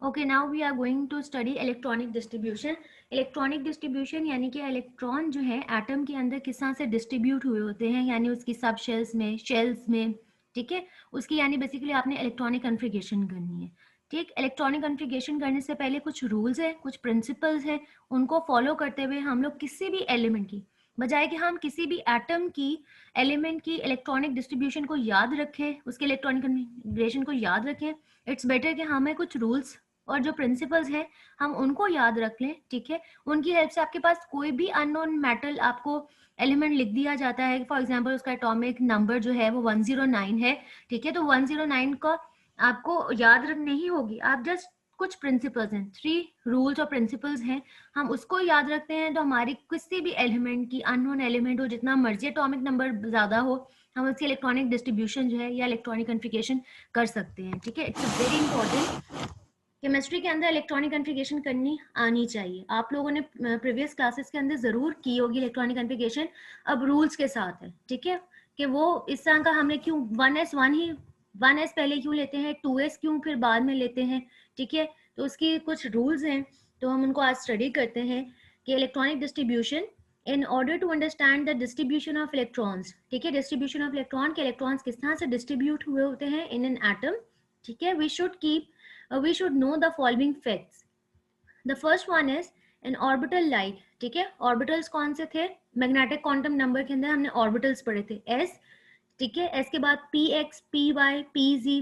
Okay, now we are going to study electronic distribution. Electronic distribution यानी कि electron जो है एटम के अंदर किस तरह से डिस्ट्रीब्यूट हुए होते हैं, यानी उसकी सब शेल्स में, शेल्स में, ठीक है, उसकी यानी बेसिकली आपने इलेक्ट्रॉनिक कन्फिगरेशन करनी है। ठीक, इलेक्ट्रॉनिक कन्फिगरेशन करने से पहले कुछ रूल्स है, कुछ प्रिंसिपल्स है, उनको फॉलो करते हुए हम लोग किसी भी एलिमेंट की बजाय कि हम किसी भी एटम की एलिमेंट की इलेक्ट्रॉनिक डिस्ट्रीब्यूशन को याद रखें, उसके इलेक्ट्रॉनिक कन्फिगरेशन को याद रखें, इट्स बेटर कि हमें कुछ रूल्स और जो प्रिंसिपल्स हैं हम उनको याद रख लें। ठीक है, उनकी हेल्प से आपके पास कोई भी अननोन मेटल आपको एलिमेंट लिख दिया जाता है, फॉर एग्जांपल उसका एटॉमिक नंबर जो है वो 109 है। ठीक है, तो 109 का आपको याद रख नहीं होगी, आप जस्ट कुछ प्रिंसिपल्स हैं, 3 रूल्स और प्रिंसिपल्स हैं, हम उसको याद रखते हैं तो हमारी किसी भी एलिमेंट की, अननोन एलिमेंट हो, जितना मर्जी एटॉमिक नंबर ज्यादा हो, हम उसकी इलेक्ट्रॉनिक डिस्ट्रीब्यूशन जो है या इलेक्ट्रॉनिक कन्फिगरेशन कर सकते हैं। ठीक है, इट्स वेरी इंपॉर्टेंट। केमिस्ट्री के अंदर इलेक्ट्रॉनिक कन्फिगरेशन करनी आनी चाहिए। आप लोगों ने प्रीवियस क्लासेस के अंदर जरूर की होगी इलेक्ट्रॉनिक कन्फिगरेशन, अब रूल्स के साथ है। ठीक है, कि वो इस तरह का हमने क्यों 1s1 ही 1s पहले क्यों लेते हैं, 2s क्यों फिर बाद में लेते हैं। ठीक है, तो उसकी कुछ रूल्स हैं, तो हम उनको आज स्टडी करते हैं कि electronic distribution in order to understand the distribution of electrons. ठीक है, डिस्ट्रीब्यूशन ऑफ इलेक्ट्रॉन के इलेक्ट्रॉन्स किस तरह से डिस्ट्रीब्यूट हुए होते हैं इन एन एटम। ठीक है, we should know the following facts. The first one is an orbital light. ठीक है, ऑर्बिटल्स कौन से थे, मैग्नेटिक क्वांटम नंबर के अंदर हमने ऑर्बिटल्स पढ़े थे, s। ठीक है, s के बाद px, py, pz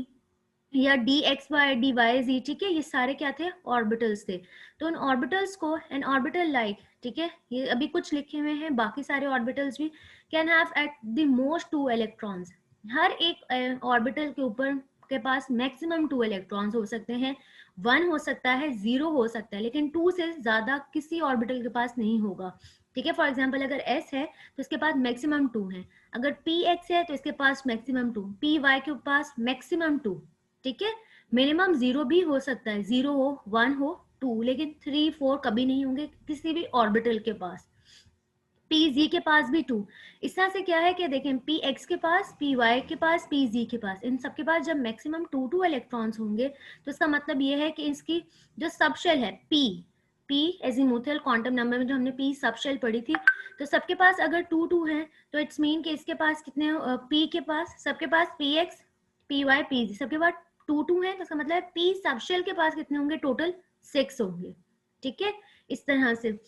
या dxy, dyz। ठीक है, ये सारे क्या थे, ऑर्बिटल्स थे। तो उन ऑर्बिटल्स को एन ऑर्बिटल लाइट, ठीक है, ये अभी कुछ लिखे हुए हैं, बाकी सारे ऑर्बिटल्स भी can have at the most 2 electrons. हर एक ऑर्बिटल के ऊपर के पास मैक्सिमम 2 इलेक्ट्रॉन्स हो सकते हैं, 1 हो सकता है, 0 हो सकता है, लेकिन 2 से ज्यादा किसी ऑर्बिटल के पास नहीं होगा। ठीक है, फॉर एग्जाम्पल अगर s है तो इसके पास मैक्सिमम 2 है, अगर px है तो इसके पास मैक्सिमम 2, py के पास मैक्सिमम 2। ठीक है, मिनिमम 0 भी हो सकता है, 0 हो, 1 हो, 2, लेकिन 3 4 कभी नहीं होंगे किसी भी ऑर्बिटल के पास। pz के पास भी 2। इस तरह से क्या है कि देखें, px के पास, py के पास, pz के पास, इन सबके पास जब मैक्सिमम 2 इलेक्ट्रॉन्स होंगे तो इसका मतलब ये है कि इसकी जो सबशेल है p एजीमुथल क्वांटम नंबर में जो हमने p सबशेल पढ़ी थी, तो सबके पास अगर 2 है तो इट्स मीन कि इसके पास कितने, p के पास, सबके पास px, py, pz सबके पास 2 है, तो इसका मतलब p सबशेल के पास कितने होंगे, टोटल 6 होंगे। ठीक है, इस तरह से।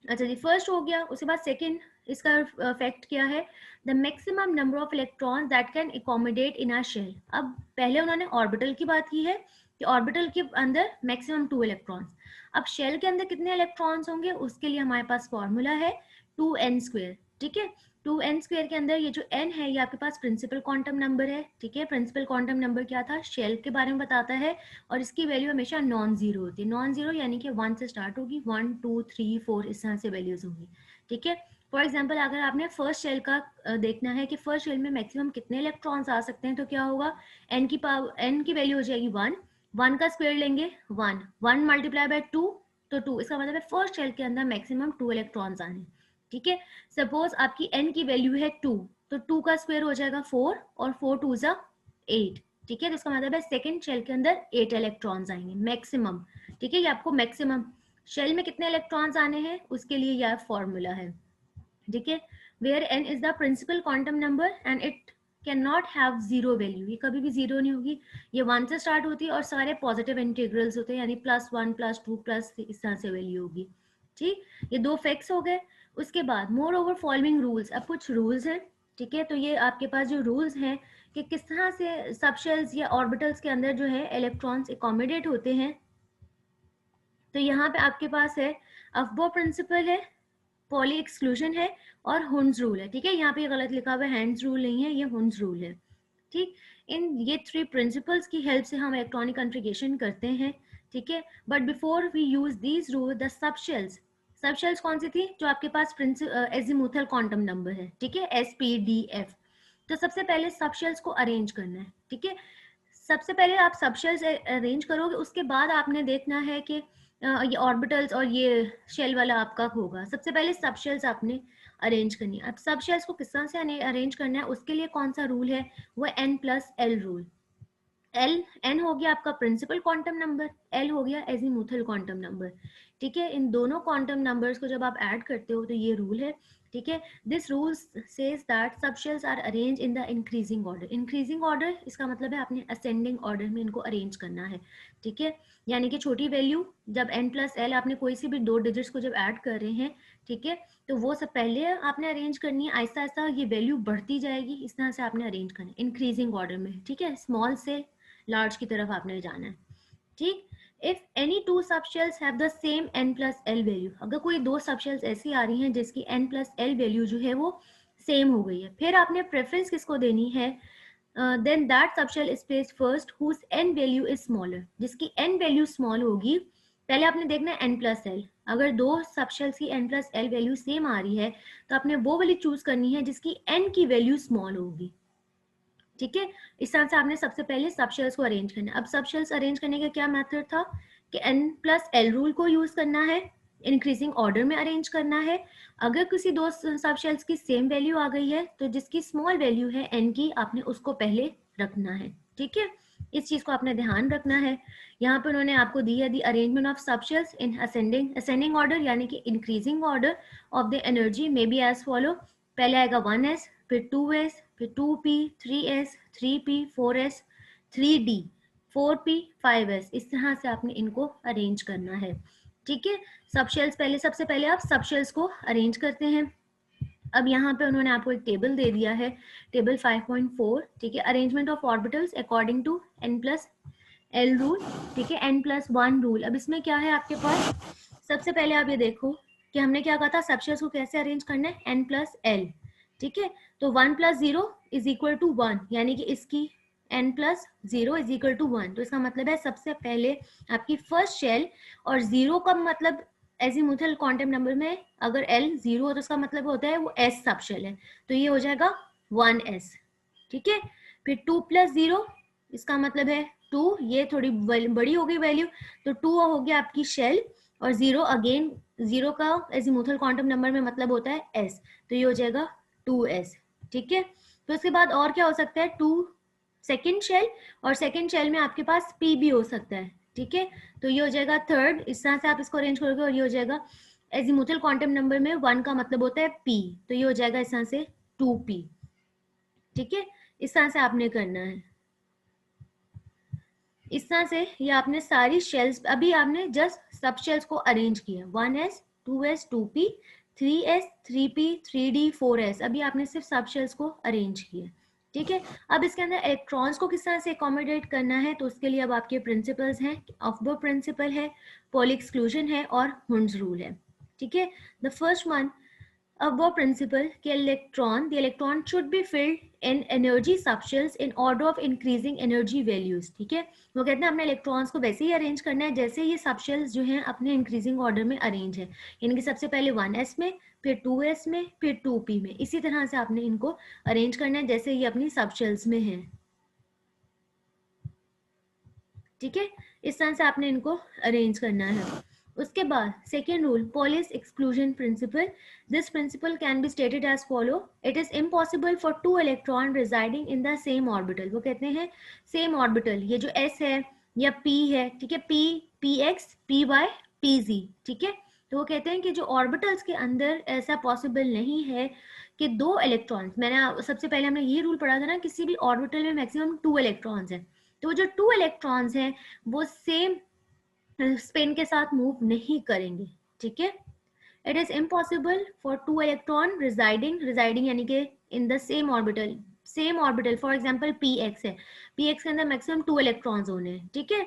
अच्छा जी, फर्स्ट हो गया, उसके बाद सेकंड इसका फैक्ट क्या है, the maximum number of electrons that can accommodate in a shell. अब पहले उन्होंने ऑर्बिटल की बात की है कि ऑर्बिटल के अंदर मैक्सिमम 2 इलेक्ट्रॉन्स, अब शेल के अंदर कितने इलेक्ट्रॉन्स होंगे उसके लिए हमारे पास फॉर्मूला है 2n²। ठीक है, 2n² के अंदर ये जो n है ये आपके पास प्रिंसिपल क्वांटम नंबर है। ठीक है, प्रिंसिपल क्वांटम नंबर क्या था, शेल के बारे में बताता है, और इसकी वैल्यू हमेशा नॉन जीरो होती है। नॉन जीरो यानी कि 1 से स्टार्ट होगी, 1 2 3 4 इस तरह से वैल्यूज होंगी। ठीक है, फॉर एग्जाम्पल अगर आपने फर्स्ट शेल का देखना है कि फर्स्ट शेल में मैक्सिमम कितने इलेक्ट्रॉन्स आ सकते हैं, तो क्या होगा, n की पावर, n की वैल्यू हो जाएगी 1, 1 का स्क्वायर लेंगे 1, 1 मल्टीप्लाई बाय 2 तो 2, इसका मतलब है फर्स्ट शेल के अंदर मैक्सिमम 2 इलेक्ट्रॉन्स आने। ठीक है, सपोज आपकी n की वैल्यू है 2, तो 2 का स्क्वायर हो जाएगा 4 और 4 2 जा 8। ठीक है, तो इसका मतलब है सेकंड शेल के अंदर 8 इलेक्ट्रॉन्स आएंगे मैक्सिमम। ठीक है, ये आपको मैक्सिमम शेल में कितने इलेक्ट्रॉन्स आने हैं उसके लिए यह फॉर्मूला है। ठीक है, where n is the principal quantum number and it can not have zero value, ये कभी भी जीरो नहीं होगी, ये 1 से स्टार्ट होती है और सारे पॉजिटिव इंटीग्रल्स होते हैं, यानी +1 +2 +3 इस तरह से वैल्यू होगी। ठीक, ये 2 फैक्ट्स हो गए। उसके बाद मोर ओवर फॉलोइंग रूल्स, अब कुछ रूल्स हैं। ठीक है, तो ये आपके पास जो रूल्स हैं कि किस तरह से सबशेल्स या ऑर्बिटल्स के अंदर जो है इलेक्ट्रॉन्स अकोमोडेट होते हैं, तो यहाँ पे आपके पास है अफबो प्रिंसिपल है, पॉली एक्सक्लूजन है और हुन्स रूल है। ठीक है, यहाँ पे गलत लिखा हुआ है, हैंड्स रूल नहीं है, ये हुन्स रूल है। ठीक, इन ये 3 प्रिंसिपल्स की हेल्प से हम इलेक्ट्रॉनिक कन्फिगरेशन करते हैं। ठीक है, but before we use these rule, the subshells, subshells कौन सी थी, जो आपके पास एजीमुथल क्वांटम नंबर है। ठीक है, SPDF। तो सबसे पहले सबशेल्स को अरेंज करना है। ठीक है, सबसे पहले आप सबशेल्स अरेंज करोगे, उसके बाद आपने देखना है कि ये ऑर्बिटल्स और ये शेल वाला आपका होगा। सबसे पहले सबशेल्स आपने अरेंज करनी है। अब सबशेल्स को किस तरह से अरेंज करना है उसके लिए कौन सा रूल है, वो n+l रूल। एल एन हो गया आपका प्रिंसिपल क्वांटम नंबर, एल हो गया एजीमुथल क्वांटम नंबर। ठीक है, इन दोनों क्वांटम नंबर्स को जब आप ऐड करते हो तो ये रूल है। ठीक है, this rule says that sub shells are arrange in the increasing order. Increasing order इसका मतलब है आपने असेंडिंग ऑर्डर में इनको अरेंज करना है। ठीक है, यानी कि छोटी वैल्यू जब n प्लस एल आपने कोई सी भी दो डिजिट्स को जब ऐड कर रहे हैं, ठीक है, तो वो सब पहले आपने अरेंज करनी है, आहिस्ता आहिस्ता ये वैल्यू बढ़ती जाएगी, इस तरह से आपने अरेंज करना है इंक्रीजिंग ऑर्डर में। ठीक है, स्मॉल से लार्ज की तरफ आपने जाना है। ठीक, if any two subshells have the same n plus L value, अगर कोई दो सबशेल्स ऐसी आ रही हैं जिसकी n प्लस एल वैल्यू जो है वो सेम हो गई है, फिर आपने प्रेफरेंस किसको देनी है, then that subshell is placed first whose n value is smaller, जिसकी n वैल्यू स्मॉल होगी, पहले आपने देखना है n प्लस एल, अगर दो सबशेल्स की n plus L value same आ रही है तो आपने वो वाली चूज करनी है जिसकी n की वैल्यू स्मॉल होगी। ठीक है, इस तरह से आपने सबसे पहले सबशेल्स को अरेंज करना है। अब सबशेल्स अरेंज करने का क्या मेथड था कि n प्लस एल रूल को यूज करना है, इंक्रीजिंग ऑर्डर में अरेंज करना है। अगर किसी दो सबशेल्स की सेम वैल्यू आ गई है तो जिसकी स्मॉल वैल्यू है n की, आपने उसको पहले रखना है। ठीक है, इस चीज को आपने ध्यान रखना है। यहाँ पे उन्होंने आपको दी है the arrangement of subshells in ascending order यानी कि increasing order of the energy may be as follow. पहले आएगा 1s, फिर 2s, फिर 2p, 3s, 3p, 4s, 3d, 4p, 5s, इस तरह से आपने इनको अरेंज करना है। ठीक है, सबशेल्स पहले, सबसे पहले आप सबशेल्स को अरेंज करते हैं। अब यहाँ पे उन्होंने आपको एक टेबल दे दिया है, टेबल 5.4। ठीक है, arrangement of orbitals according to n plus L rule. ठीक है, n प्लस 1 रूल। अब इसमें क्या है आपके पास, सबसे पहले आप ये देखो कि हमने क्या कहा था, सबशेल्स को कैसे अरेंज करना है, n प्लस एल। ठीक है, तो 1 प्लस 0 इज इक्वल टू 1, यानी कि इसकी n plus 0 is equal to 1, तो इसका मतलब है सबसे पहले आपकी फर्स्ट शेल, और 0 का मतलब एजीमुथल क्वांटम नंबर में अगर l 0 हो तो उसका मतलब होता है वो s सबशेल है, तो ये हो जाएगा 1s। ठीक है, फिर 2 प्लस 0 इसका मतलब है 2, ये थोड़ी बड़ी हो गई वैल्यू, तो 2 हो गया आपकी शेल, और 0 अगेन, 0 का एजीमुथल क्वांटम नंबर में मतलब होता है s, तो ये हो जाएगा 2s। ठीक है, तो इसके बाद और क्या हो सकता है, 2 सेकेंड शेल, और सेकेंड शेल में आपके पास p भी हो सकता है। ठीक है, तो ये हो जाएगा थर्ड, इस तरह से आप इसको अरेंज करोगे, और ये हो जाएगा एजीमुथल क्वांटम नंबर में 1 का मतलब होता है p, तो ये हो जाएगा इस तरह से 2p। ठीक है, इस तरह से आपने करना है, इस तरह से ये आपने सारी शेल्स, अभी आपने जस्ट सब शेल्स को अरेंज किया, 1s, 2s, 2p, 3s, 3p, 3d, 4s, अभी आपने सिर्फ सब शेल्स को अरेंज किया। ठीक है, अब इसके अंदर इलेक्ट्रॉन्स को किस तरह से अकोमोडेट करना है, तो उसके लिए अब आपके प्रिंसिपल्स हैं, ऑफबो प्रिंसिपल है, पॉली एक्सक्लूजन है, और हुंड्स रूल है। ठीक है, द फर्स्ट वन, अब वो प्रिंसिपल कि electron, the electron should be filled in energy subshells in order of increasing energy values. ठीक है, वो कहते हैं हमने इलेक्ट्रॉन्स को वैसे ही अरेंज करना है जैसे ये सबशेल्स जो हैं अपने इंक्रीजिंग ऑर्डर में अरेंज है, यानी कि सबसे पहले 1s में, फिर 2s में, फिर 2p में, इसी तरह से आपने इनको अरेंज करना है जैसे ये अपनी सबशेल्स में है। ठीक है, इस तरह से आपने इनको अरेंज करना है। उसके बाद second rule, Pauli's exclusion principle. This principle can be stated as follow, it is impossible for two electron residing in the same orbital. वो कहते हैं सेम ऑर्बिटल, ये जो s है या p है, ठीक है, p, px, py, pz। ठीक है, तो वो कहते हैं कि जो ऑर्बिटल्स के अंदर ऐसा पॉसिबल नहीं है कि दो इलेक्ट्रॉन्स, मैंने सबसे पहले हमने ये रूल पढ़ा था ना, किसी भी ऑर्बिटल में मैक्सिमम 2 इलेक्ट्रॉन्स हैं, तो जो 2 इलेक्ट्रॉन्स हैं वो सेम स्पिन के साथ मूव नहीं करेंगे। ठीक है, it is impossible for 2 electron residing यानी कि इन the same orbital, for example px है, px के अंदर मैक्सिमम 2 इलेक्ट्रॉन्स होने हैं। ठीक है,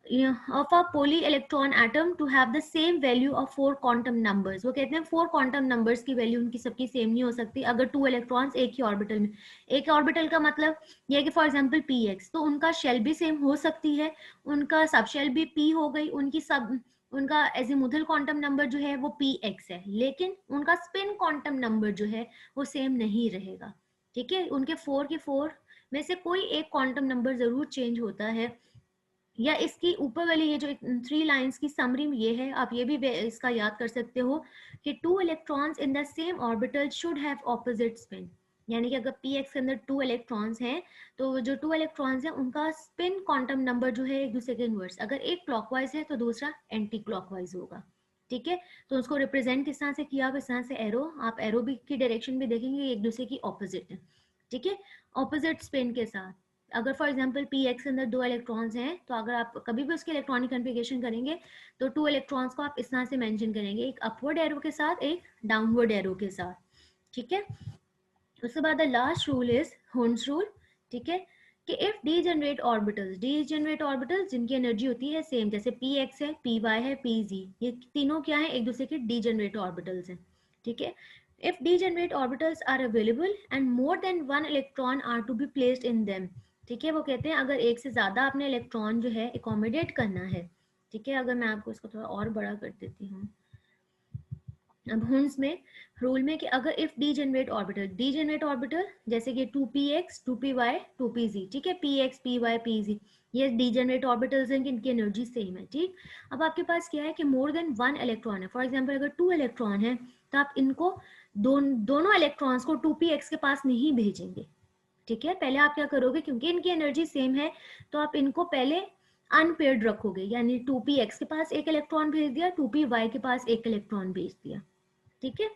of a poly electron atom to have the same value of 4 quantum numbers। वो कहते हैं 4 quantum numbers की वैल्यू उनकी सबकी सेम नहीं हो सकती अगर 2 इलेक्ट्रॉन्स एक ही ऑर्बिटल में, एक ऑर्बिटल का मतलब ये है कि फॉर एग्जांपल px, तो उनका शेल भी सेम हो सकती है, उनका सब शेल भी p हो गई, उनका एजीमुथल क्वांटम नंबर जो है वो px है, लेकिन उनका स्पिन क्वांटम नंबर जो है वो सेम नहीं रहेगा। ठीक है, उनके 4 के 4 में से कोई एक क्वांटम नंबर जरूर चेंज होता है, या इसकी ऊपर वाली ये जो 3 लाइंस की समरी में ये है, आप ये भी इसका याद कर सकते हो कि 2 electrons in the same orbital should have opposite spin. यानी कि अगर पी एक्स के अंदर 2 इलेक्ट्रॉन्स हैं तो जो 2 इलेक्ट्रॉन्स हैं उनका स्पिन क्वांटम नंबर जो है एक दूसरे के इनवर्स, अगर एक क्लॉकवाइज है तो दूसरा एंटी क्लॉकवाइज होगा। ठीक है, तो उसको रिप्रेजेंट किस तरह से किया, इस तरह से एरो, आप एरो भी की डायरेक्शन भी देखेंगे एक दूसरे की ऑपोजिट है। ठीक है, ऑपोजिट स्पिन के साथ। अगर फॉर एग्जांपल पी एक्स के अंदर 2 इलेक्ट्रॉन्स हैं तो अगर आप कभी भी उसके इलेक्ट्रॉनिक कन्फिगरेशन करेंगे तो 2 इलेक्ट्रॉन्स को आप इस तरह से मेंशन करेंगे, एक अपवर्ड एरो के साथ, एक डाउनवर्ड एरो के साथ। ठीक है, उसके बाद the last rule is होन्स rule. ठीक है, कि इफ डीजेनरेट ऑर्बिटल्स जिनकी एनर्जी होती है सेम, जैसे पी एक्स है, पी वाई है, पी जी, ये तीनों क्या है, एक दूसरे के डीजेनरेट ऑर्बिटल्स हैं। ठीक है, if degenerate orbitals are available and more than one electron are to be placed in them. ठीक है, वो कहते हैं अगर एक से ज्यादा आपने इलेक्ट्रॉन जो है एकोमोडेट करना है। ठीक है, अगर मैं आपको इसको थोड़ा और बड़ा कर देती हूँ, अब हुन्स में रूल में कि अगर इफ डीजेनरेट ऑर्बिटल जैसे कि 2px 2py 2pz, ठीक है, px py pz, ये डीजेनरेट ऑर्बिटल्स हैं, इनकी एनर्जी सेम है। ठीक, अब आपके पास क्या है कि मोर देन वन इलेक्ट्रॉन है, फॉर एग्जांपल अगर 2 इलेक्ट्रॉन है तो आप इनको दोनों इलेक्ट्रॉन्स को 2px के पास नहीं भेजेंगे। ठीक है, पहले आप क्या करोगे, क्योंकि इनकी एनर्जी सेम है तो आप इनको पहले अनपेयर्ड रखोगे, यानी 2px के पास एक इलेक्ट्रॉन भेज दिया, 2py के पास एक इलेक्ट्रॉन भेज दिया। ठीक है,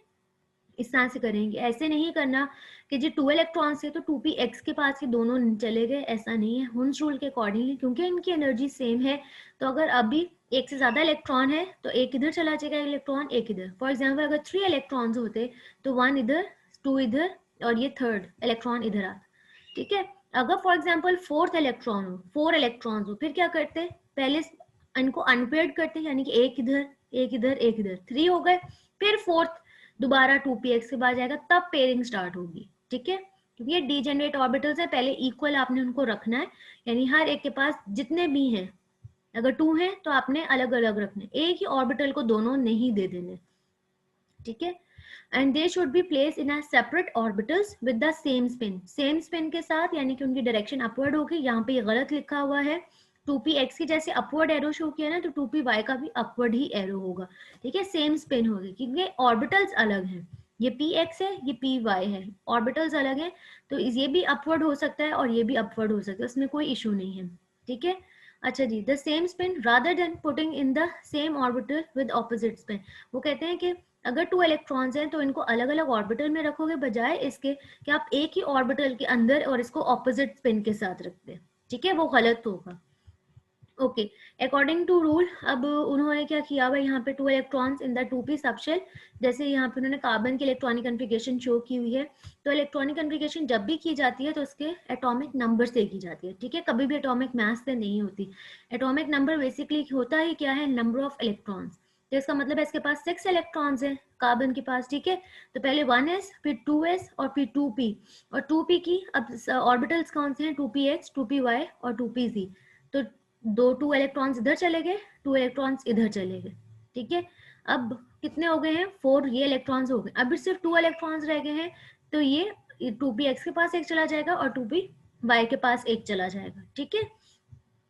इस तरह से करेंगे, ऐसे नहीं करना कि जी 2 इलेक्ट्रॉन्स है तो 2px के पास ही दोनों चले गए, ऐसा नहीं है। हुन्स रूल के अकॉर्डिंगली क्योंकि इनकी एनर्जी सेम है तो अगर अभी एक से ज्यादा इलेक्ट्रॉन है तो एक इधर चला जाएगा इलेक्ट्रॉन, एक इधर। फॉर एग्जाम्पल अगर 3 इलेक्ट्रॉन्स होते तो 1 इधर, 2 इधर और ये थर्ड इलेक्ट्रॉन इधर आता। ठीक है, अगर फॉर एग्जाम्पल 4th इलेक्ट्रॉन हो, 4 इलेक्ट्रॉन्स हो, फिर क्या करते, पहले इनको अनपेयर्ड करते, यानी कि एक इधर एक इधर एक इधर, 3 हो गए, फिर 4th दोबारा 2px के बाद जाएगा, तब पेयरिंग स्टार्ट होगी। ठीक है, क्योंकि ये डीजेनरेट ऑर्बिटल्स है, पहले इक्वल आपने उनको रखना है, यानी हर एक के पास जितने भी हैं, अगर 2 हैं तो आपने अलग अलग रखने, एक ही ऑर्बिटल को दोनों नहीं दे देने। ठीक है, and they should be place in separate orbitals with the same spin के साथ, यानी कि उनकी डायरेक्शन अपवर्ड होगी। यहाँ पे ये गलत लिखा हुआ है, 2px की जैसे अपवर्ड एरो शो किया ना तो 2py का भी अपवर्ड ही एरो होगा। ठीक है, सेम स्पिन होगी क्योंकि ऑर्बिटल्स अलग हैं, ये px है ये py है, ऑर्बिटल्स अलग हैं, तो ये भी अपवर्ड हो सकता है और ये भी अपवर्ड हो सकता है, उसमें कोई इशू नहीं है। ठीक है, अच्छा जी, the same spin rather than putting in the same orbital with opposite spin. वो कहते हैं कि अगर 2 इलेक्ट्रॉन्स हैं तो इनको अलग अलग ऑर्बिटल में रखोगे, बजाय इसके कि आप एक ही ऑर्बिटल के अंदर और इसको ऑपोजिट स्पिन के साथ रखते हैं। ठीक है, वो गलत होगा। ओके, अकॉर्डिंग टू रूल, अब उन्होंने क्या किया हुआ यहाँ पे 2 electrons in the 2p subshell, जैसे यहाँ पे उन्होंने कार्बन की इलेक्ट्रॉनिक कन्फिगरेशन शो की हुई है। तो इलेक्ट्रॉनिक कन्फिगरेशन जब भी की जाती है तो उसके एटॉमिक नंबर से की जाती है। ठीक है, कभी भी एटॉमिक मास से नहीं होती। एटॉमिक नंबर बेसिकली होता ही क्या है, नंबर ऑफ इलेक्ट्रॉन्स। तो इसका मतलब है इसके पास 6 इलेक्ट्रॉन्स हैं कार्बन के पास। ठीक है, तो पहले 1s फिर 2s और फिर 2p, और 2p की अब ऑर्बिटल्स कौन से हैं, 2px 2py और 2pz। तो 2 इलेक्ट्रॉन्स इधर चले गए, 2 इलेक्ट्रॉन्स इधर चले गए। ठीक है, अब कितने हो गए हैं, 4 ये इलेक्ट्रॉन्स हो गए, अभी सिर्फ 2 इलेक्ट्रॉन्स रह गए हैं, तो ये 2px के पास एक चला जाएगा और 2py के पास एक चला जाएगा। ठीक है,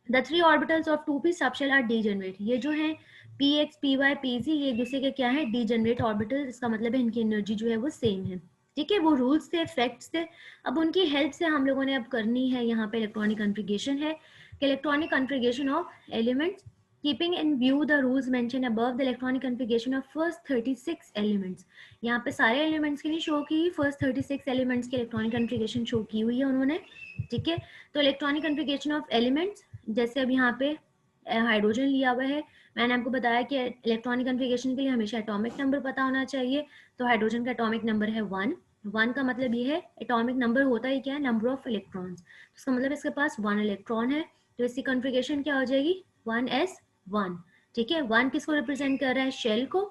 the 3 orbitals of 2p subshell are degenerate, ये जो है px py pz ये दूसरे के क्या है, डीजेनरेट ऑर्बिटल, इसका मतलब है इनकी एनर्जी जो है वो सेम है। ठीक है, वो रूल्स थे, फैक्ट्स थे, अब उनकी हेल्प से हम लोगों ने अब करनी है यहाँ पे इलेक्ट्रॉनिक कन्फिगरेशन है, electronic configuration of elements keeping in view the rules mentioned above, the electronic configuration of first 36 elements, यहाँ पे सारे एलिमेंट्स की नहीं शो की, फर्स्ट 36 एलिमेंट्स की इलेक्ट्रॉनिक कन्फिगरेशन शो की हुई है उन्होंने। ठीक है, तो इलेक्ट्रॉनिक कन्फिगरेशन ऑफ एलिमेंट्स, जैसे अब यहाँ पे हाइड्रोजन लिया हुआ है, मैंने आपको बताया कि इलेक्ट्रॉनिक कन्फिगरेशन के लिए हमेशा एटॉमिक नंबर पता होना चाहिए, तो हाइड्रोजन का एटॉमिक नंबर है 1 का मतलब ये है एटॉमिक नंबर होता ही क्या है, नंबर ऑफ इलेक्ट्रॉन्स, इसका मतलब इसके पास 1 इलेक्ट्रॉन है, तो इसकी कन्फिगरेशन क्या हो जाएगी 1s1। ठीक है, 1 किसको रिप्रेजेंट कर रहा है, शेल को,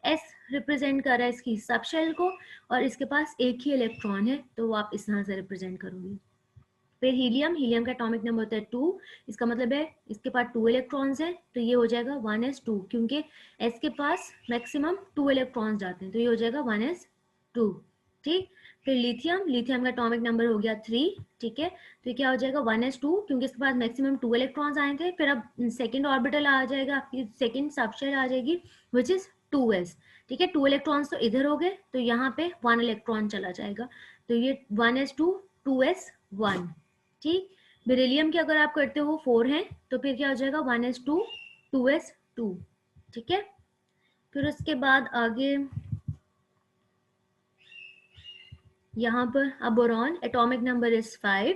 s रिप्रेजेंट कर रहा है इसकी सब शेल को, और इसके पास एक ही इलेक्ट्रॉन है तो वो आप इस तरह से रिप्रेजेंट करोगे। फिर हीलियम का एटॉमिक नंबर होता है 2, इसका मतलब है इसके पास 2 इलेक्ट्रॉन्स हैं, तो ये हो जाएगा 1s2, क्योंकि s के पास मैक्सिमम 2 इलेक्ट्रॉन्स जाते हैं, तो ये हो जाएगा 1s2। ठीक, फिर लिथियम का एटॉमिक नंबर हो गया 3। ठीक है, तो ये क्या हो जाएगा 1s2, क्योंकि इसके पास मैक्सिमम 2 इलेक्ट्रॉन्स आए थे। फिर अब सेकेंड ऑर्बिटल आ जाएगा, आपकी सेकेंड सबशेल आ जाएगी विच इज 2s। ठीक है, 2 इलेक्ट्रॉन्स तो इधर हो गए, तो यहाँ पे 1 इलेक्ट्रॉन चला जाएगा, तो ये 1s2 2s1, ठीक। बेरिलियम की अगर आप करते हो 4 है तो फिर क्या हो जाएगा 1s2 2s2, ठीक है। फिर उसके बाद आगे यहाँ पर अब बोरॉन एटॉमिक नंबर इज 5,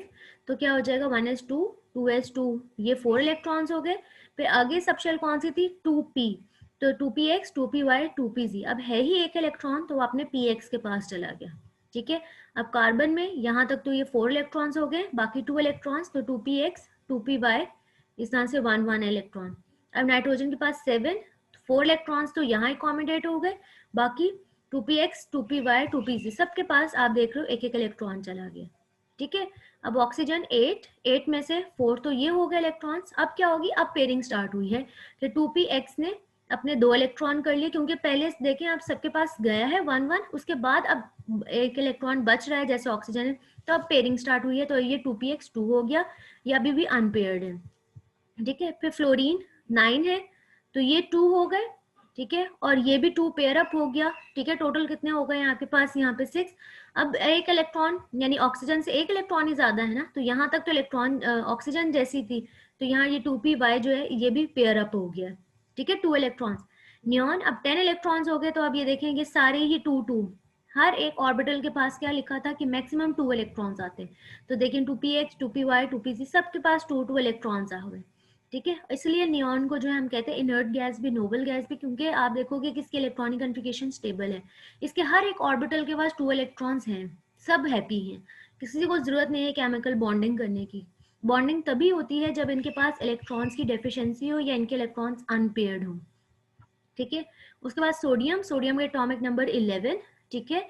तो क्या हो जाएगा 1s2 2s2, ये 4 इलेक्ट्रॉन्स हो गए। फिर आगे सब शेल कौन सी थी 2p, तो 2px 2py 2pz, अब है ही एक इलेक्ट्रॉन तो वो अपने px के पास चला गया, ठीक है। अब कार्बन में यहाँ तक तो ये 4 इलेक्ट्रॉन्स हो गए, बाकी 2 इलेक्ट्रॉन्स, तो 2px 2py, इस तरह से 1 इलेक्ट्रॉन। अब नाइट्रोजन के पास 7, 4 इलेक्ट्रॉन्स तो यहाँ अकोमोडेट हो गए, बाकी 2px 2py 2pz सबके पास आप देख रहे हो एक एक इलेक्ट्रॉन चला गया, ठीक है। अब ऑक्सीजन 8 में से 4 तो ये हो गए इलेक्ट्रॉन्स। अब क्या होगी, अब पेयरिंग स्टार्ट हुई है कि 2px ने अपने 2 इलेक्ट्रॉन कर लिए, क्योंकि पहले देखें आप सबके पास गया है 1 उसके बाद अब एक इलेक्ट्रॉन बच रहा है जैसे ऑक्सीजन है, तो अब पेयरिंग स्टार्ट हुई है, तो ये 2px 2 हो गया, ये अभी भी अनपेयर्ड है, ठीक है। फिर फ्लोरीन 9 है तो ये 2 हो गए, ठीक है, और ये भी 2 पेयर अप हो गया, ठीक है। टोटल कितने हो गए आपके पास यहाँ पे 6। अब एक इलेक्ट्रॉन यानी ऑक्सीजन से एक इलेक्ट्रॉन ही ज्यादा है ना, तो यहाँ तक तो इलेक्ट्रॉन ऑक्सीजन जैसी थी, तो यहाँ ये 2py जो है ये भी पेयर अप हो गया, ठीक है, 2 इलेक्ट्रॉन्स। नियॉन अब 10 इलेक्ट्रॉन्स हो गए, तो अब ये देखेंगे सारे ही 2 हर एक ऑर्बिटल के पास क्या लिखा था कि मैक्सिमम 2 इलेक्ट्रॉन्स आते हैं, तो देखें 2px 2py 2pz सबके पास 2 इलेक्ट्रॉन्स आ गए, ठीक है। इसलिए नियॉन को जो है हम कहते हैं इनर्ट गैस भी, नोबल गैस भी, क्योंकि आप देखोगे कि इसकी इलेक्ट्रॉनिक कॉन्फ़िगरेशन स्टेबल है, इसके हर एक ऑर्बिटल के पास 2 इलेक्ट्रॉन्स हैं, सब हैप्पी हैं, किसी को जरूरत नहीं है केमिकल बॉन्डिंग करने की। बॉन्डिंग तभी होती है जब इनके पास इलेक्ट्रॉन्स की डेफिशिएंसी हो या इनके इलेक्ट्रॉन्स अनपेयर्ड हो, ठीक है। उसके बाद सोडियम, सोडियम का एटॉमिक नंबर 11, ठीक है।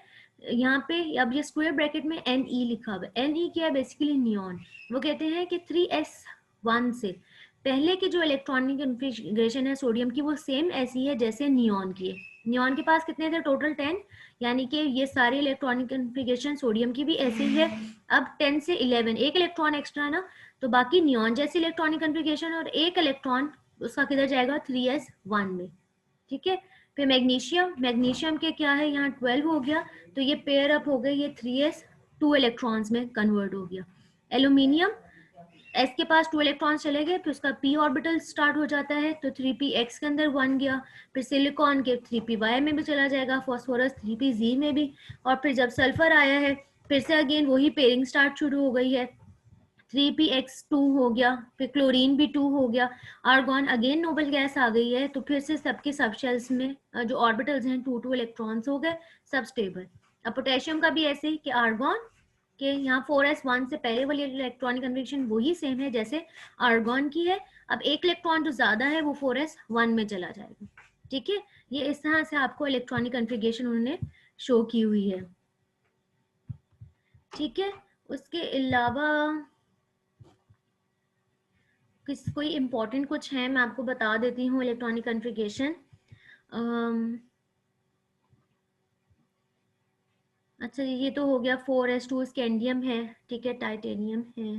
यहाँ पे अब ये स्क्वायर ब्रैकेट में Ne लिखा हुआ है, Ne क्या है बेसिकली नियॉन। वो कहते हैं कि 3s1 से पहले की जो इलेक्ट्रॉनिक कॉन्फ़िगरेशन है सोडियम की वो सेम ऐसी है जैसे नियॉन की है। नियॉन के पास कितने थे टोटल 10, यानी कि ये सारी इलेक्ट्रॉनिक कॉन्फ़िगरेशन सोडियम की भी ऐसी है। अब 10 से 11 एक इलेक्ट्रॉन एक्स्ट्रा ना, तो बाकी नियॉन जैसी इलेक्ट्रॉनिक कॉन्फ़िगरेशन और एक इलेक्ट्रॉन उसका किधर जाएगा 3s1 में, ठीक है। फिर मैग्नीशियम, मैग्नीशियम के क्या है यहाँ 12 हो गया, तो ये पेयर अप हो गए, ये 3s 2 इलेक्ट्रॉन्स में कन्वर्ट हो गया। एल्यूमिनियम s के पास 2 इलेक्ट्रॉन्स चले गए, फिर उसका p ऑर्बिटल स्टार्ट हो जाता है, तो 3px के अंदर 1 गया, फिर सिलिकॉन के 3py में भी चला जाएगा, फॉस्फोरस 3pz में भी, और फिर जब सल्फर आया है फिर से अगेन वही पेयरिंग स्टार्ट शुरू हो गई है, 3px 2 हो गया, फिर क्लोरीन भी 2 हो गया, आर्गॉन अगेन नोबल गैस आ गई है, तो फिर से सबके सब शेल्स में जो ऑर्बिटल्स हैं 2 इलेक्ट्रॉन्स हो गए, सब स्टेबल। अब पोटेशियम का भी ऐसे ही कि आर्गॉन के यहाँ 4s1 से पहले वाली इलेक्ट्रॉनिक कन्फिगरेशन वही सेम है जैसे आर्गॉन की है, अब एक इलेक्ट्रॉन जो ज्यादा है वो 4s1 में चला जाएगा, ठीक है। ये इस तरह से आपको इलेक्ट्रॉनिक कन्फिगरेशन उन्होंने शो की हुई है, ठीक है। उसके अलावा कोई इंपॉर्टेंट कुछ है मैं आपको बता देती हूँ इलेक्ट्रॉनिक कॉन्फ़िगरेशन। अच्छा ये तो हो गया 4s2 स्कैंडियम है, ठीक है, टाइटेनियम है,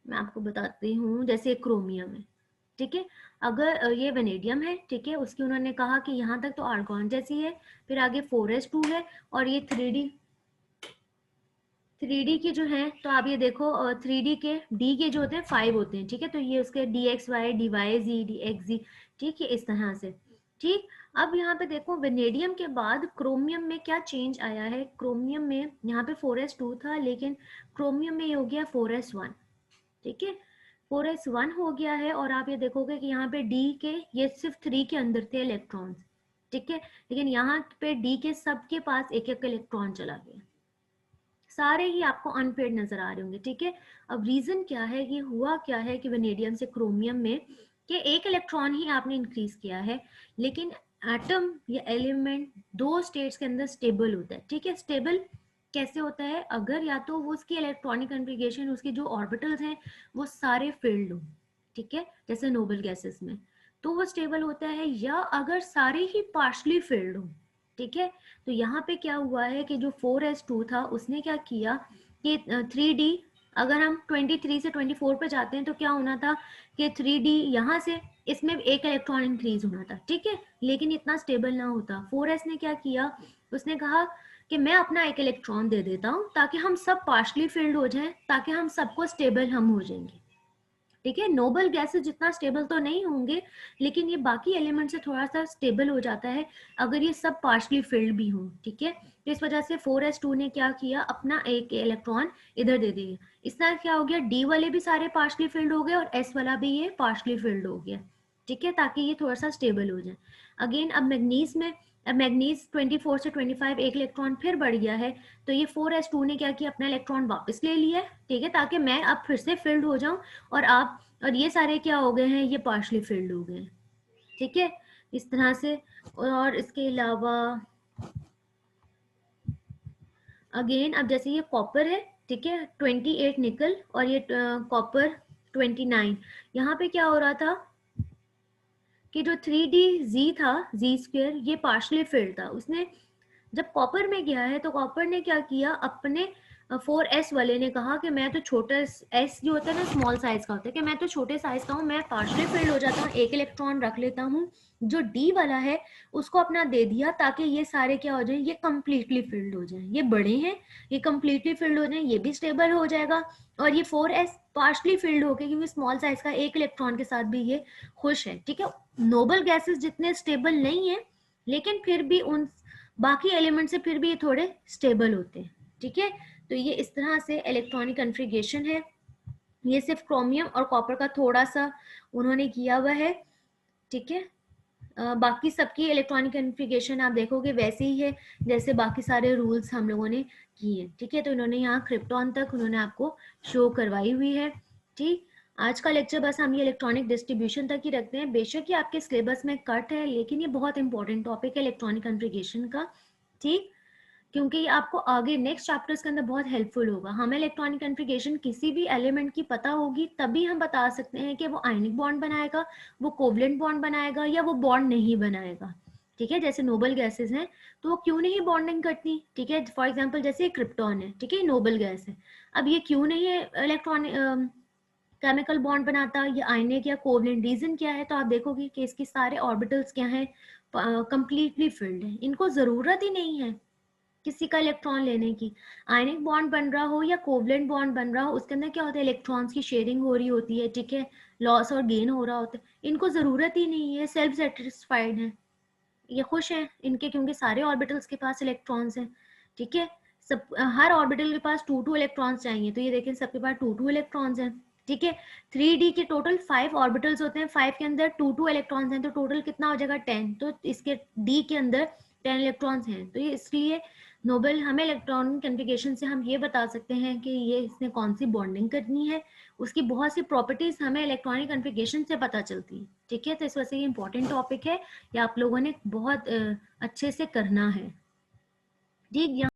मैं आपको बताती हूँ जैसे क्रोमियम है, ठीक है। अगर ये वेनेडियम है, ठीक है, उसकी उन्होंने कहा कि यहाँ तक तो आर्गॉन जैसी है, फिर आगे 4s2 है, और ये 3D के जो है तो आप ये देखो 3D के D के जो होते हैं 5 होते हैं, ठीक है, तो ये उसके dxy dyz dxz, ठीक है, इस तरह से, ठीक। अब यहाँ पे देखो वेनेडियम के बाद क्रोमियम में क्या चेंज आया है, क्रोमियम में यहाँ पे 4s2 था लेकिन क्रोमियम में ये हो गया 4s1, ठीक है, 4s1 हो गया है, और आप ये देखोगे कि यहाँ पे D के ये सिर्फ 3 के अंदर थे इलेक्ट्रॉन्स, ठीक है, लेकिन यहाँ पे D के सबके पास एक एक इलेक्ट्रॉन चला गया, सारे ही आपको अनपेड नजर आ रहे होंगे, ठीक है। अब रीजन क्या है, ये हुआ क्या है कि वेनेडियम से क्रोमियम में कि एक इलेक्ट्रॉन ही आपने इंक्रीज किया है, लेकिन एटम या एलिमेंट 2 स्टेट्स के अंदर स्टेबल होता है, ठीक है। स्टेबल कैसे होता है, अगर या तो वो उसकी इलेक्ट्रॉनिक कॉन्फ़िगरेशन उसके जो ऑर्बिटल्स हैं वो सारे फिल्ड हो, ठीक है, जैसे नोबल गैसेस में, तो वो स्टेबल होता है, या अगर सारे ही पार्शली फिल्ड हो, ठीक है। तो यहाँ पे क्या हुआ है कि जो 4s2 था उसने क्या किया कि 3D, अगर हम 23 से 24 पे जाते हैं तो क्या होना था कि 3D यहाँ से इसमें एक इलेक्ट्रॉन इंक्रीज होना था, ठीक है, लेकिन इतना स्टेबल ना होता। 4s ने क्या किया, उसने कहा कि मैं अपना एक इलेक्ट्रॉन दे देता हूँ ताकि हम सब पार्शली फिल्ड हो जाएं, ताकि हम सबको स्टेबल हम हो जाएंगे। ठीक है, नोबल गैसेस जितना स्टेबल तो नहीं होंगे, लेकिन ये बाकी एलिमेंट से थोड़ा सा स्टेबल हो जाता है अगर ये सब पार्शली फिल्ड भी हो। ठीक है, तो इस वजह से 4s2 ने क्या किया, अपना एक इलेक्ट्रॉन इधर दे दिया। इस तरह क्या हो गया, डी वाले भी सारे पार्शली फिल्ड हो गए और एस वाला भी ये पार्शली फिल्ड हो गया। ठीक है, ताकि ये थोड़ा सा स्टेबल हो जाए। अगेन अब मैग्नीज में, अब मैग्नीज 24 से 25 एक इलेक्ट्रॉन फिर बढ़ गया है, तो ये 4s2 ने क्या किया, अपना इलेक्ट्रॉन वापस ले लिया है। ठीक है, ताकि मैं अब फिर से फिल्ड हो जाऊं और आप, और ये सारे क्या हो गए हैं, ये पार्शली फिल्ड हो गए। ठीक है, इस तरह से। और इसके अलावा अगेन अब जैसे ये कॉपर है, ठीक है, 28 निकल और ये कॉपर 29, यहाँ पे क्या हो रहा था कि जो 3d था, जी स्क्वेयर, ये पार्शली फिल्ड था। उसने जब कॉपर में गया है तो कॉपर ने क्या किया, अपने 4s वाले ने कहा कि मैं तो छोटा, s जो होता है ना स्मॉल साइज का होता है, कि मैं तो छोटे साइज का हूँ, मैं पार्शली फिल्ड हो जाता हूँ, एक इलेक्ट्रॉन रख लेता हूँ। जो d वाला है उसको अपना दे दिया ताकि ये सारे क्या हो जाए, ये कंप्लीटली फिल्ड हो जाए। ये बड़े हैं, ये कंप्लीटली फिल्ड हो जाए, ये भी स्टेबल हो जाएगा। और ये 4s पार्शली फिल्ड हो गए क्योंकि स्मॉल साइज का एक इलेक्ट्रॉन के साथ भी ये खुश है। ठीक है, नोबल गैसेस जितने स्टेबल नहीं है, लेकिन फिर भी उन बाकी एलिमेंट से फिर भी ये थोड़े स्टेबल होते हैं। ठीक है, तो ये इस तरह से इलेक्ट्रॉनिक कन्फिग्रेशन है। ये सिर्फ क्रोमियम और कॉपर का थोड़ा सा उन्होंने किया हुआ है। ठीक है, बाकी सबकी इलेक्ट्रॉनिक कन्फिग्रेशन आप देखोगे वैसे ही है जैसे बाकी सारे रूल्स हम लोगों ने किए। ठीक है, तो इन्होंने यहाँ क्रिप्टॉन तक उन्होंने आपको शो करवाई हुई है। ठीक, आज का लेक्चर बस हम ये इलेक्ट्रॉनिक डिस्ट्रीब्यूशन तक ही रखते हैं। बेशक ये आपके सिलेबस में कट है, लेकिन ये बहुत इंपॉर्टेंट टॉपिक है इलेक्ट्रॉनिक कन्फिग्रेशन का। ठीक, क्योंकि ये आपको आगे नेक्स्ट चैप्टर्स के अंदर बहुत हेल्पफुल होगा। हमें इलेक्ट्रॉनिक कन्फिग्रेशन किसी भी एलिमेंट की पता होगी तभी हम बता सकते हैं कि वो आयनिक बॉन्ड बनाएगा, वो कोवलेंट बॉन्ड बनाएगा, या वो बॉन्ड नहीं बनाएगा। ठीक है, जैसे नोबल गैसेस हैं तो वो क्यों नहीं बॉन्डिंग करती। ठीक है, फॉर एग्जाम्पल जैसे क्रिप्टॉन है, ठीक है, नोबल गैस है, अब ये क्यों नहीं है इलेक्ट्रॉनिक केमिकल बॉन्ड बनाता, ये आयनिक या कोवलेंट, रीजन क्या है, तो आप देखोगे कि इसके सारे ऑर्बिटल्स क्या हैं, कंप्लीटली फिल्ड है, इनको जरूरत ही नहीं है किसी का इलेक्ट्रॉन लेने की। आयनिक बॉन्ड बन रहा हो या कोवलेंट बॉन्ड बन रहा हो, उसके अंदर क्या होता है, इलेक्ट्रॉन्स की शेयरिंग हो रही होती है। ठीक है, लॉस और गेन हो रहा होता है, इनको जरूरत ही नहीं है, सेल्फ सेटिस्फाइड है, ये खुश हैं इनके, क्योंकि सारे ऑर्बिटल्स के पास इलेक्ट्रॉन्स हैं। ठीक है, सब हर ऑर्बिटल के पास 2 इलेक्ट्रॉन्स चाहिए, तो ये देखें सबके पास 2 इलेक्ट्रॉन्स हैं। ठीक है, 3d के टोटल 5 ऑर्बिटल्स होते हैं, 5 के अंदर 2 इलेक्ट्रॉन्स हैं, तो टोटल कितना हो जाएगा 10। तो इसके d के अंदर 10 इलेक्ट्रॉन्स हैं, तो ये इसलिए नोबल हमें इलेक्ट्रॉनिक कन्फिग्रेशन से हम ये बता सकते हैं कि ये इसने कौन सी बॉन्डिंग करनी है, उसकी बहुत सी प्रॉपर्टीज हमें इलेक्ट्रॉनिक कन्फिग्रेशन से पता चलती है। ठीक है, तो इस वजह से ये इंपॉर्टेंट टॉपिक है, ये आप लोगों ने बहुत अच्छे से करना है। ठीक।